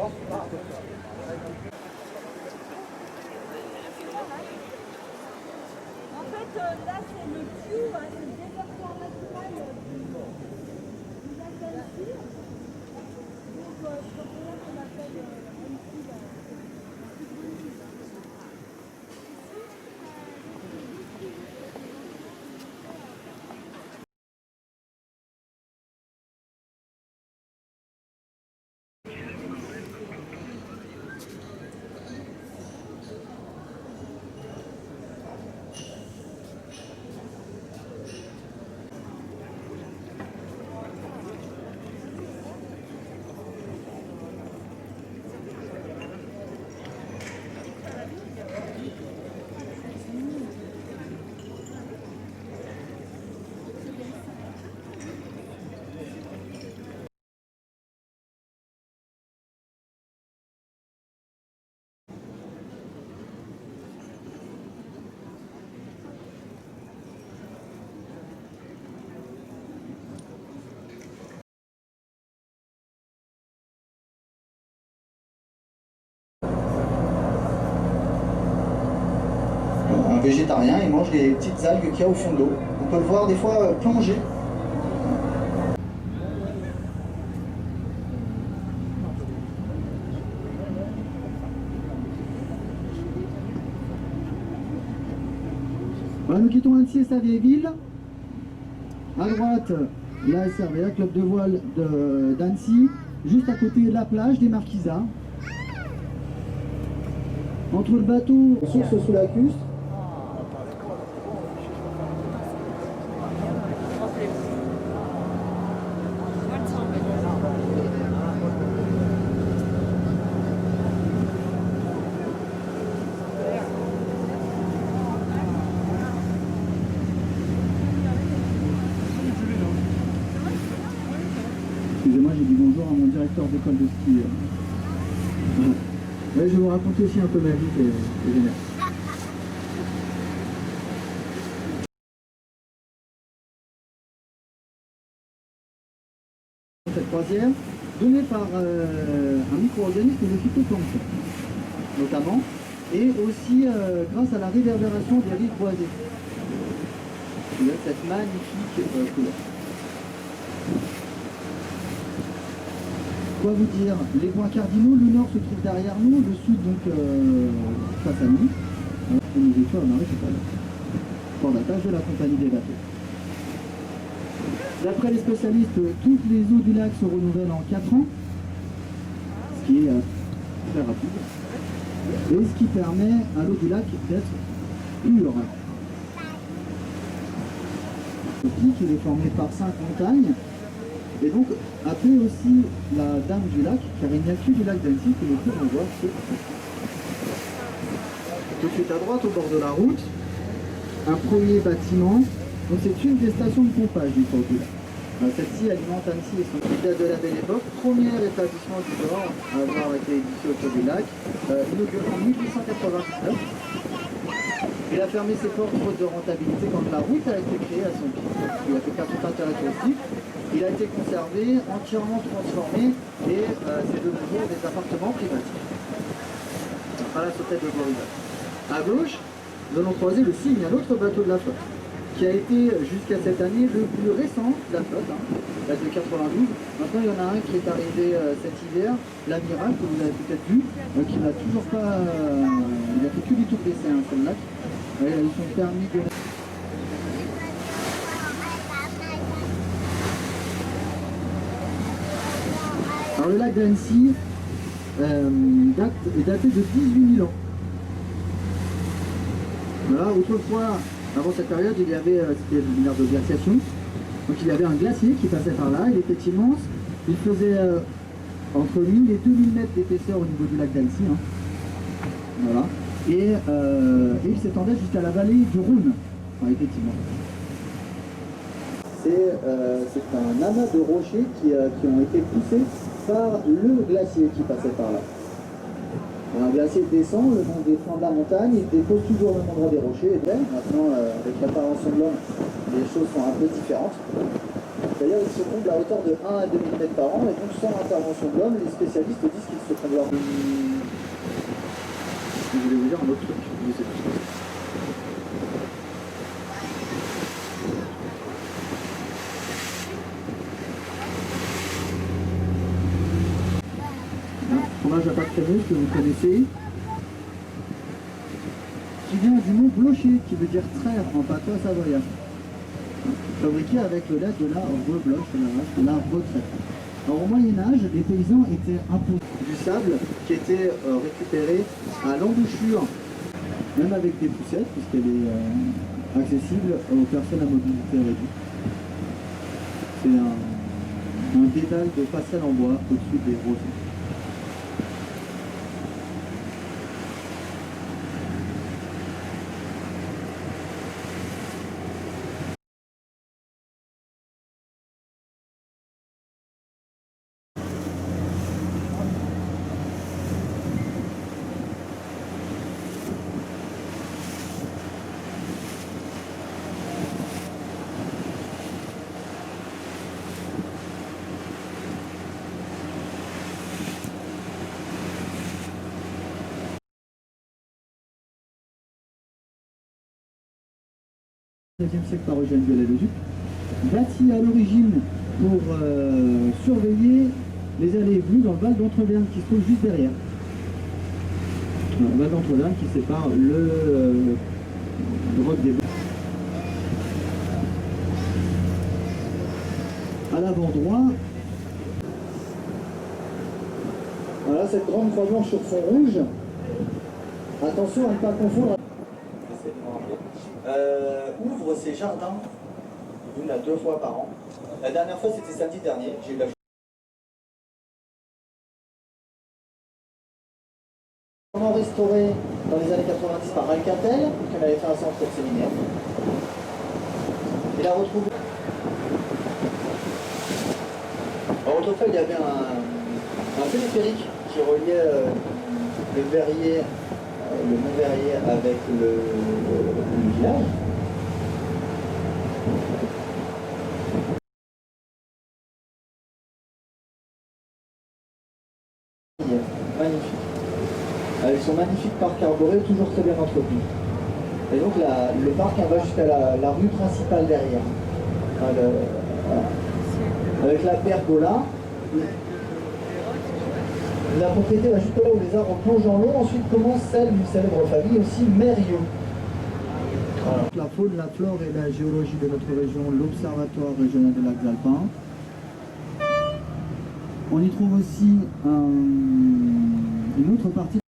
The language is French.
En fait, là, c'est le puits, hein, le développement naturel du lac d'Annecy. Donc, c'est pour ça qu'on appelle Annecy la Un végétarien, il mange les petites algues qu'il y a au fond de l'eau. On peut le voir des fois plonger. Voilà, nous quittons Annecy et sa vieille ville. À droite, la SRVA, club de voile d'Annecy. Juste à côté, la plage des Marquisats. Entre le bateau, source sous la custe. Excusez-moi, j'ai dit bonjour à mon directeur d'école de ski. Ouais, je vais vous raconter aussi un peu ma vie, c'est génial. Cette croisière, donnée par un micro-organisme de phytoplancton, notamment, et aussi grâce à la réverbération des rives boisées. Il y a cette magnifique couleur. Quoi vous dire? Les points cardinaux, le nord se trouve derrière nous, le sud donc face à nous. Et nous étions à Maréchal, pour l'attache de la compagnie des bateaux. D'après les spécialistes, toutes les eaux du lac se renouvellent en 4 ans, ce qui est très rapide, et ce qui permet à l'eau du lac d'être pure. Le pic, il est formé par 5 montagnes, et donc appelé aussi la Dame du lac, car il n'y a que du lac d'Annecy que nous pouvons voir. Tout de suite à droite, au bord de la route, un premier bâtiment. Donc c'est une des stations de pompage du port du lac. Celle-ci alimente Annecy et son date de la Belle Époque, premier établissement du genre à avoir été édifié autour du lac, inauguré en 1899. Il a fermé ses portes faute de rentabilité quand la route a été créée à son pied. Il a fait faire tout un intérêt touristique. Il a été conservé, entièrement transformé et c'est de nos jours des appartements privatiques. À la sauterelle de Bordeaux. À gauche, nous allons croiser le Cygne, un autre bateau de la flotte, qui a été jusqu'à cette année le plus récent de la flotte, date de 92. Maintenant il y en a un qui est arrivé cet hiver, l'Amiral, que vous avez peut-être vu, qui n'a toujours pas... il a fait que du tout baisser sur le lac. Il a eu son permis de... Alors le lac d'Annecy est daté de 18 000 ans. Voilà, autrefois, avant cette période, il y avait, c'était une ère de glaciation, donc il y avait un glacier qui passait par là, il était immense, il faisait entre 1000 et 2000 mètres d'épaisseur au niveau du lac d'Annecy. Hein. Voilà. Et il s'étendait jusqu'à la vallée du Rhône, enfin, effectivement. C'est un amas de rochers qui ont été poussés par le glacier qui passait par là. Un glacier descend le long des flancs de la montagne, il dépose toujours le même endroit des rochers. Et bien, maintenant, avec l'intervention de l'homme, les choses sont un peu différentes. D'ailleurs, il se comble à hauteur de 1 à 2 000 mètres par an, et donc sans intervention de l'homme, les spécialistes disent qu'il se comble. Je voulais vous dire un autre truc, je sais pas. Fromage à pâte crémeuse que vous connaissez, qui vient du mot blocher, qui veut dire traire en patois savoyard. Fabriqué avec le lait de l'arbre bloche, l'arbre traite. Alors au Moyen-Âge, les paysans étaient imposés du sable qui était récupéré à l'embouchure, même avec des poussettes, puisqu'elle est accessible aux personnes à mobilité réduite. C'est un dédale de passerelle en bois au-dessus des rosiers. Au XIIe siècle par Eugène Viollet-le-Duc, bâti à l'origine pour surveiller les allées et venues dans le Val d'Entreverne qui se trouve juste derrière. Le Val d'Entreverne qui sépare le Roc des Bois. À l'avant droit, voilà cette grande croix blanche sur fond rouge. Attention à ne pas confondre. Ouvre ses jardins une à 2 fois par an. La dernière fois c'était samedi dernier, j'ai eu la restauré dans les années 90 par Alcatel, qui avait fait un centre de séminaire. Il a retrouvé. Alors autrefois il y avait un téléphérique qui reliait le Verrier, le Mont Verrier avec le village. Magnifique. Avec son magnifique parc arboré, toujours très bien entretenu. Et donc le parc va jusqu'à la rue principale derrière. Voilà. Avec la pergola. La propriété va jusque là où les arbres plongent en l'eau. Ensuite commence celle d'une célèbre famille aussi, Mériot. Voilà. La faune, la flore et la géologie de notre région, l'Observatoire régional des lacs alpins. On y trouve aussi une autre partie